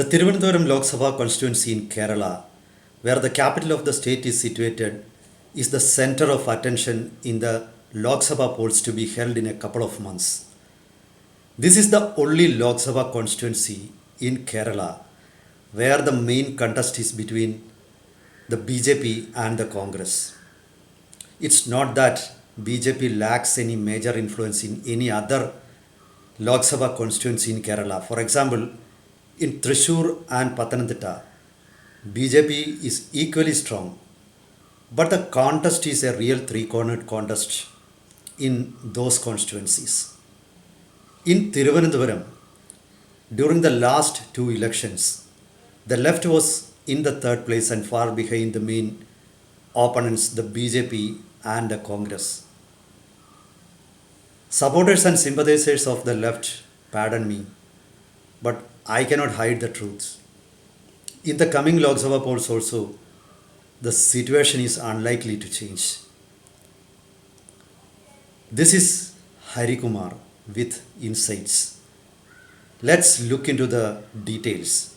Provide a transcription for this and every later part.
The Thiruvananthapuram Lok Sabha constituency in Kerala, where the capital of the state is situated, is the center of attention in the Lok Sabha polls to be held in a couple of months. This is the only Lok Sabha constituency in Kerala where the main contest is between the BJP and the Congress. It's not that BJP lacks any major influence in any other Lok Sabha constituency in Kerala. For example, in Thrissur and Pathanamthitta, BJP is equally strong, but the contest is a real three-cornered contest in those constituencies. In Thiruvananthapuram, during the last two elections, the left was in the third place and far behind the main opponents, the BJP and the Congress. Supporters and sympathizers of the left pardon me, but I cannot hide the truth. In the coming Lok Sabha polls also, the situation is unlikely to change. This is Hari Kumar with insights. Let's look into the details.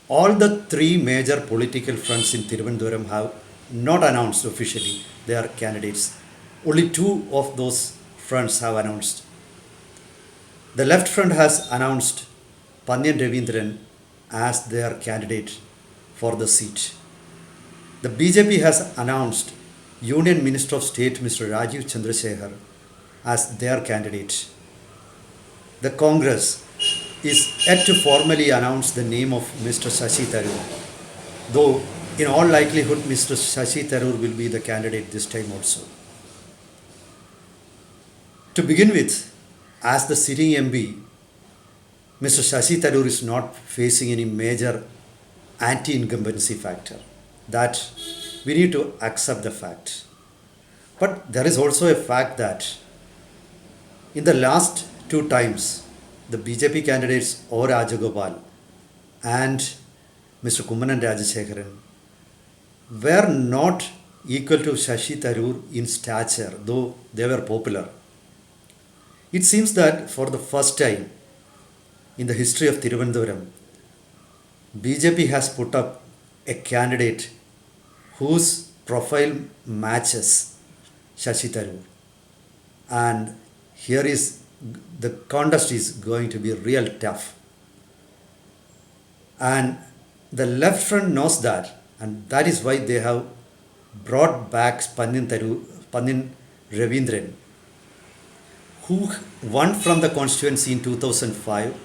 All the three major political fronts in Thiruvananthapuram have not announced officially their candidates. Only two of those fronts have announced. The left front has announced Pannian Ravindran as their candidate for the seat. The BJP has announced Union Minister of State Mr. Rajeev as their candidate. The Congress is yet to formally announce the name of Mr. Shashi Tharoor, though in all likelihood Mr. Shashi Tharoor will be the candidate this time also. To begin with, as the sitting MP, Mr. Shashi Tharoor is not facing any major anti-incumbency factor. That we need to accept the fact. But there is also a fact that in the last two times, the BJP candidates O. Rajagopal and Mr. Kummanan Rajashekharan were not equal to Shashi Tharoor in stature, though they were popular. It seems that for the first time in the history of Thiruvananthapuram, BJP has put up a candidate whose profile matches Shashi Tharoor. And here is the contest is going to be real tough. And the left front knows that, and that is why they have brought back Pannian Ravindran, who won from the constituency in 2005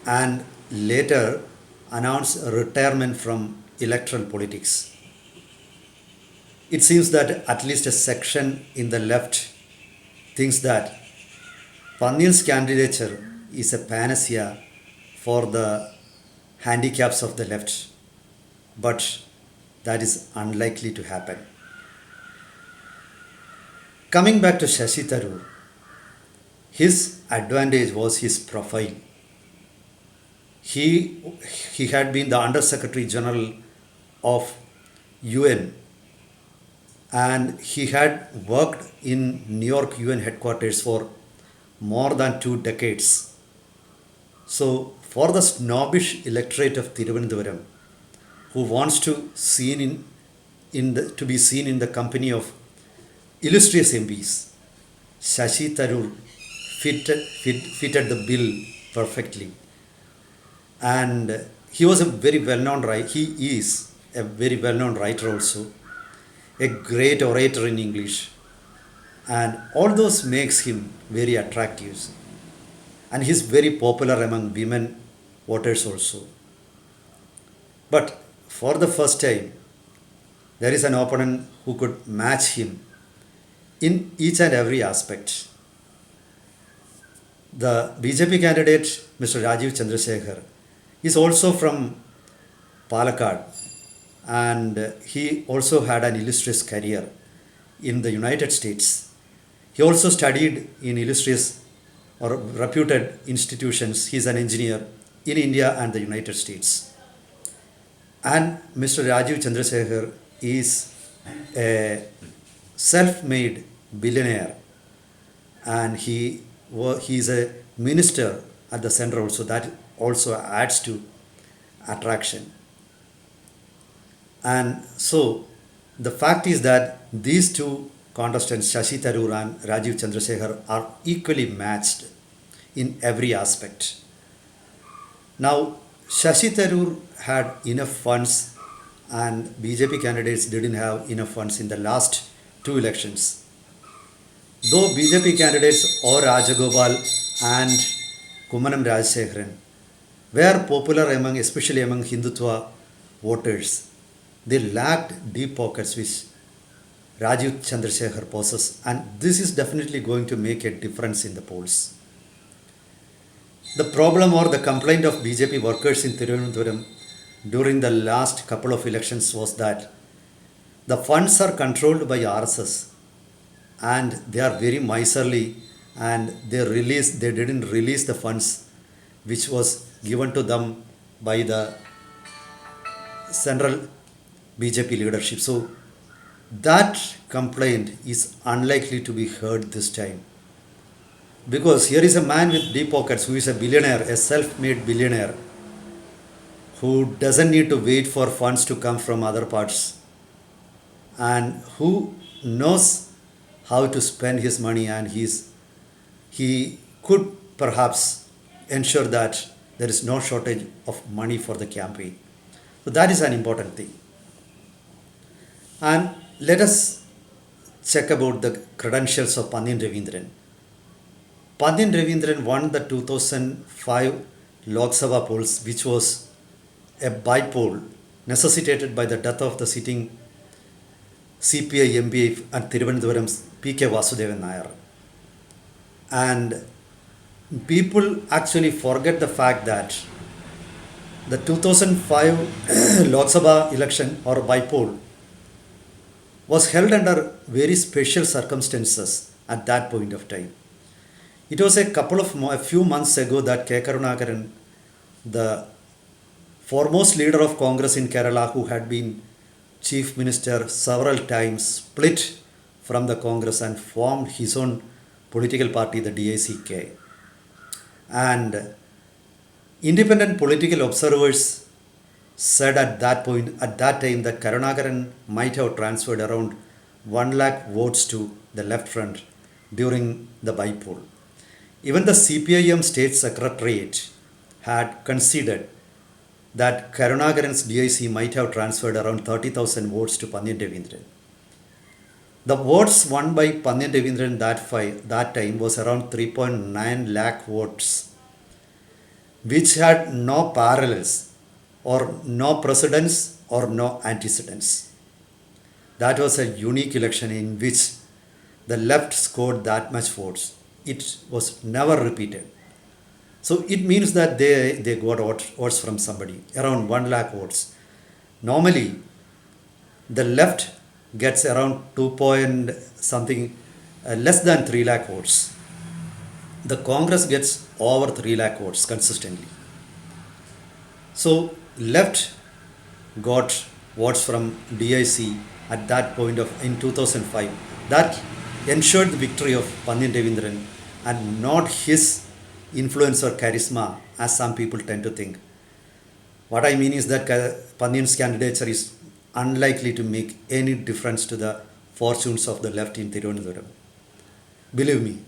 and later announced a retirement from electoral politics. It seems that at least a section in the left thinks that Pannian's candidature is a panacea for the handicaps of the left, but that is unlikely to happen. Coming back to Shashi Tharoor, his advantage was his profile. He had been the Under Secretary General of UN and he had worked in New York UN headquarters for more than 2 decades. So for the snobbish electorate of Thiruvananthapuram, who wants to be seen in the company of illustrious MPs, Shashi Tharoor fitted the bill perfectly. And he was a very well-known writer. He is a very well-known writer also, a great orator in English. And all those makes him very attractive. And he's very popular among women voters also. But for the first time, there is an opponent who could match him in each and every aspect. The BJP candidate, Mr. Rajeev Chandrasekhar, is also from Palakkad and he also had an illustrious career in the United States. He also studied in illustrious or reputed institutions. He is an engineer in India and the United States. And Mr. Rajeev Chandrasekhar is a self-made billionaire and he is a minister at the center also. That also adds to attraction. And so the fact is that these two contestants, Shashi Tharoor and Rajeev Chandrasekhar, are equally matched in every aspect. Now, Shashi Tharoor had enough funds, and BJP candidates didn't have enough funds in the last two elections. Though BJP candidates O Rajagopal and Kumanam Rajashekharan were popular among, especially among Hindutva voters, they lacked deep pockets which Rajiv Chandrasekhar possesses, and this is definitely going to make a difference in the polls. The problem or the complaint of BJP workers in Thiruvananthapuram during the last couple of elections was that the funds are controlled by RSS and they are very miserly, and they didn't release the funds which was given to them by the central BJP leadership. So that complaint is unlikely to be heard this time, because here is a man with deep pockets who is a billionaire, a self-made billionaire, who doesn't need to wait for funds to come from other parts, and who knows how to spend his money, and he could perhaps ensure that there is no shortage of money for the campaign. So that is an important thing. And let us check about the credentials of Pandyan Ravindran. Pandyan Ravindran won the 2005 Lok Sabha polls, which was a bypoll necessitated by the death of the sitting CPI MP at Thiruvananthapuram's P.K. Vasudevan Nair. And people actually forget the fact that the 2005 Lok Sabha election or bypoll was held under very special circumstances at that point of time. It was a few months ago that K. Karunakaran, the foremost leader of Congress in Kerala, who had been chief minister several times, split from the Congress and formed his own political party, the DICK. And independent political observers said at that time, that Karunakaran might have transferred around 1 lakh votes to the left front during the bypoll. Even the CPIM state secretariat had considered that Karunakaran's DIC might have transferred around 30,000 votes to Pandyan Ravindran. The votes won by Pandyan Ravindran that time was around 3.9 lakh votes, which had no parallels or no precedents or no antecedents. That was a unique election in which the left scored that much votes. It was never repeated. So it means that they got votes from somebody, around 1 lakh votes. Normally, the left gets around 2 point something, less than 3 lakh votes. The Congress gets over 3 lakh votes consistently. So left got votes from DIC at that point in 2005. That ensured the victory of Pandyan Ravindran, and not his influence or charisma, as some people tend to think. What I mean is that Pandyan's candidature is unlikely to make any difference to the fortunes of the left in Thiruvananthapuram. Believe me.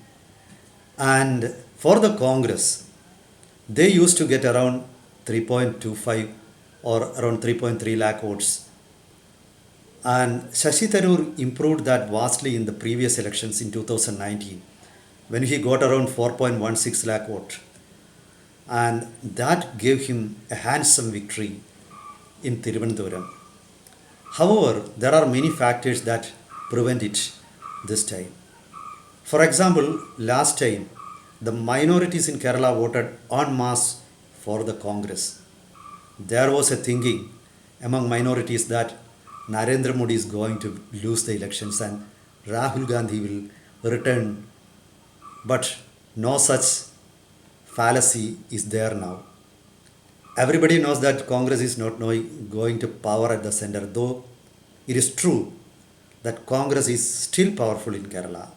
And for the Congress, they used to get around 3.25 or around 3.3 lakh votes. And Shashi Tharoor improved that vastly in the previous elections in 2019, when he got around 4.16 lakh vote. And that gave him a handsome victory in Thiruvananthapuram. However, there are many factors that prevent it this time. For example, last time, the minorities in Kerala voted en masse for the Congress. There was a thinking among minorities that Narendra Modi is going to lose the elections and Rahul Gandhi will return. But no such fallacy is there now. Everybody knows that Congress is not going to power at the center, though it is true that Congress is still powerful in Kerala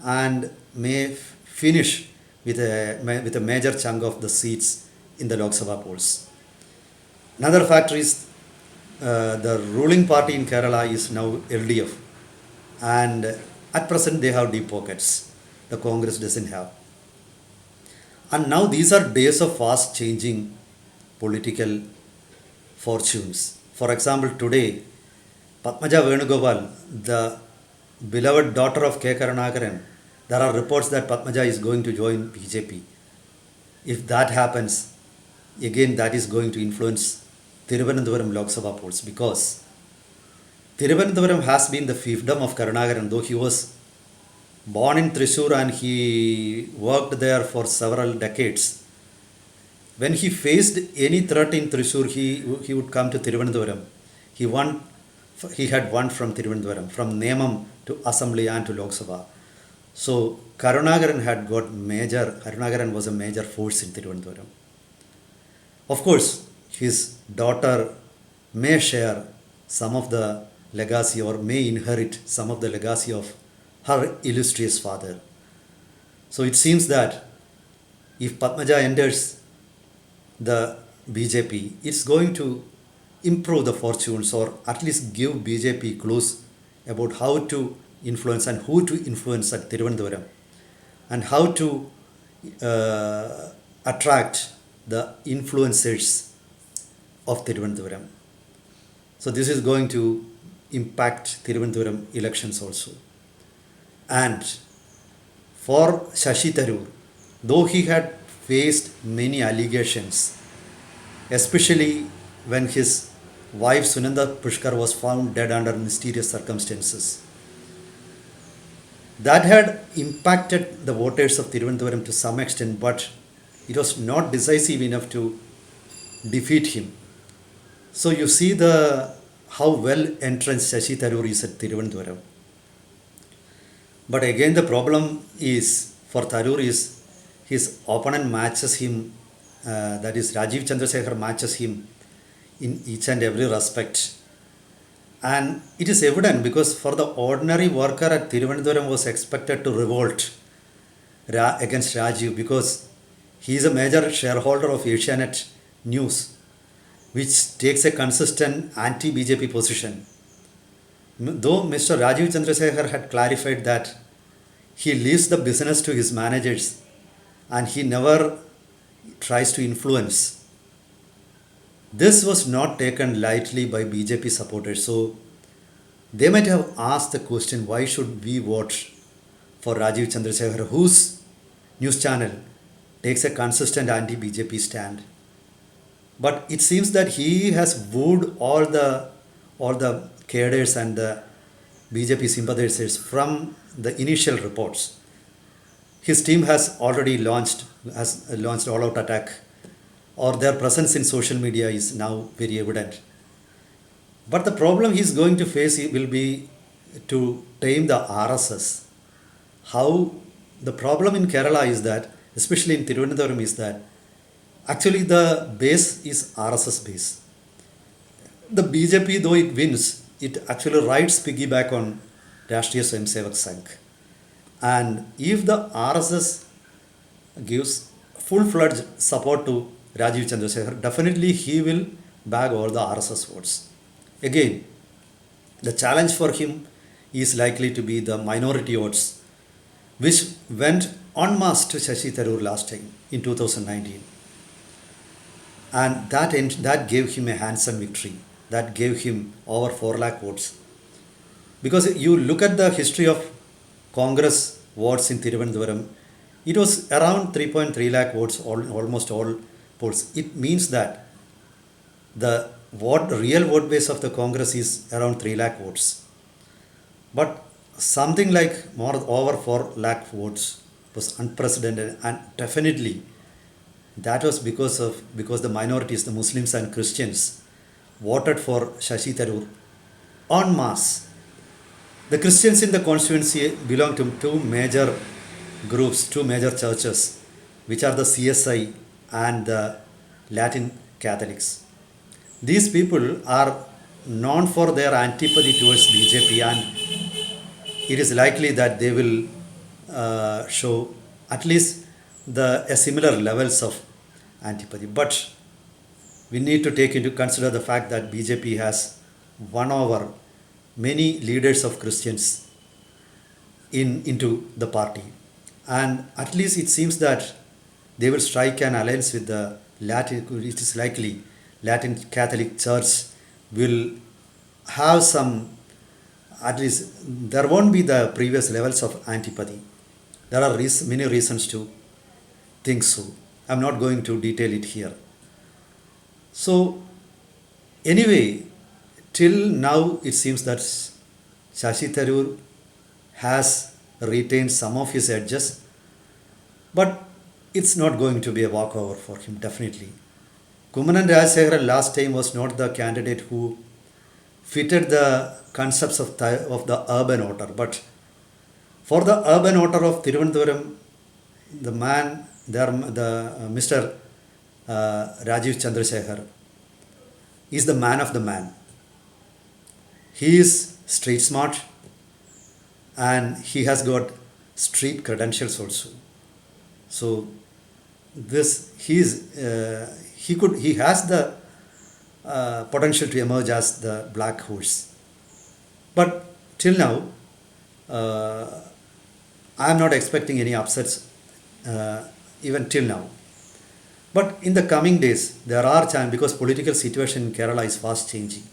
and may finish with a major chunk of the seats in the Lok Sabha polls. Another factor is the ruling party in Kerala is now LDF, and at present they have deep pockets. The Congress doesn't have. And now these are days of fast changing political fortunes. For example, today, Padmaja Venugopal, the beloved daughter of K. Karunakaran, there are reports that Padmaja is going to join BJP. If that happens, again that is going to influence Thiruvananthapuram Lok Sabha polls, because Thiruvananthapuram has been the fiefdom of Karunakaran, though he was born in Thrissur and he worked there for several decades. When he faced any threat in Thrissur, he would come to Thiruvananthapuram. He had won from Thiruvananthapuram, from Nemam to Assembly and to Lok Sabha. So Karunakaran was a major force in Thiruvananthapuram. Of course, his daughter may share some of the legacy or may inherit some of the legacy of her illustrious father. So it seems that if Padmaja enters the BJP, it's going to improve the fortunes, or at least give BJP clues about how to influence and who to influence at Thiruvananthapuram, and how to attract the influencers of Thiruvananthapuram. So this is going to impact Thiruvananthapuram elections also. And for Shashi Tharoor, though he had faced many allegations, especially when his wife Sunanda Pushkar was found dead under mysterious circumstances, that had impacted the voters of Thiruvananthapuram to some extent, but it was not decisive enough to defeat him. So you see how well entrenched Shashi Tharoor is at Thiruvananthapuram. But again, the problem is for Tharoor is his opponent matches him, that is Rajeev Chandrasekhar matches him in each and every respect. And it is evident because for the ordinary worker at Thiruvananthapuram was expected to revolt against Rajeev, because he is a major shareholder of Asianet News, which takes a consistent anti-BJP position. Though Mr. Rajeev Chandrasekhar had clarified that he leaves the business to his managers and he never tries to influence, this was not taken lightly by BJP supporters. So they might have asked the question, why should we vote for Rajeev Chandrasekhar, whose news channel takes a consistent anti-BJP stand? But it seems that he has wooed all the cadres and the BJP sympathizers from the initial reports. His team has already launched all-out attack, or their presence in social media is now very evident. But the problem he is going to face will be to tame the RSS. How the problem in Kerala is that, especially in Thiruvananthapuram, is that actually the base is RSS base. The BJP, though it wins, it actually rides piggyback on Rashtriya Swayamsevak Sangh. And if the RSS gives full-fledged support to Rajeev Chandrasekhar, definitely he will bag all the RSS votes. Again, the challenge for him is likely to be the minority votes, which went en masse to Shashi Tharoor last time in 2019. And that gave him a handsome victory. That gave him over 4 lakh votes. Because you look at the history of Congress votes in Thiruvananthapuram, it was around 3.3 lakh votes, almost all polls. It means that the real vote base of the Congress is around 3 lakh votes. But something like over 4 lakh votes was unprecedented, and definitely that was because the minorities, the Muslims and Christians, voted for Shashi Tharoor en masse. The Christians in the constituency belong to two major groups, two major churches, which are the CSI and the Latin Catholics. These people are known for their antipathy towards BJP, and it is likely that they will show at least a similar levels of antipathy. But we need to take into consider the fact that BJP has won over many leaders of Christians into the party, and at least it seems that they will strike an alliance with the Latin. It is likely Latin Catholic Church will have some. At least there won't be the previous levels of antipathy. There are many reasons to think so. I'm not going to detail it here. So, anyway, till now it seems that Shashi Tharoor has retained some of his edges, but it's not going to be a walkover for him, definitely. Kumanan Rajasekaran last time was not the candidate who fitted the concepts of the urban voter, but for the urban voter of Thiruvananthapuram, the man, Mr. Rajeev Chandrasekhar is the man of the man. He is street smart and he has got street credentials also. So this he has the potential to emerge as the black horse. But till now, I am not expecting any upsets even till now. But in the coming days, there are chances because political situation in Kerala is fast changing.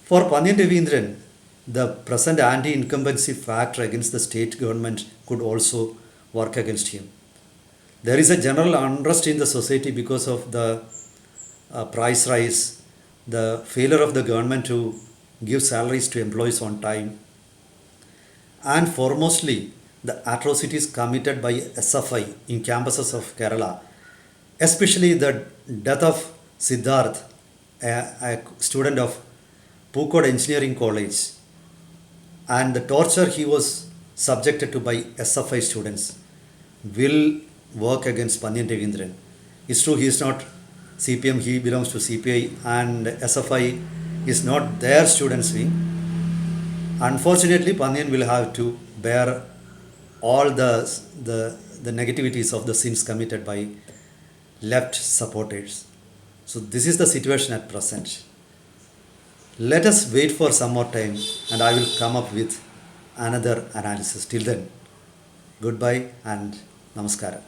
For Pandian Ravindran, the present anti-incumbency factor against the state government could also work against him. There is a general unrest in the society because of the price rise, the failure of the government to give salaries to employees on time, and foremostly the atrocities committed by SFI in campuses of Kerala, especially the death of Siddharth, a student of Pukod Engineering College, and the torture he was subjected to by SFI students will work against Pandian Ravindran. It's true he is not CPM, he belongs to CPI, and SFI is not their students' wing. Unfortunately, Pandian will have to bear all the negativities of the sins committed by left supporters. So this is the situation at present. Let us wait for some more time and I will come up with another analysis. Till then, goodbye and namaskara.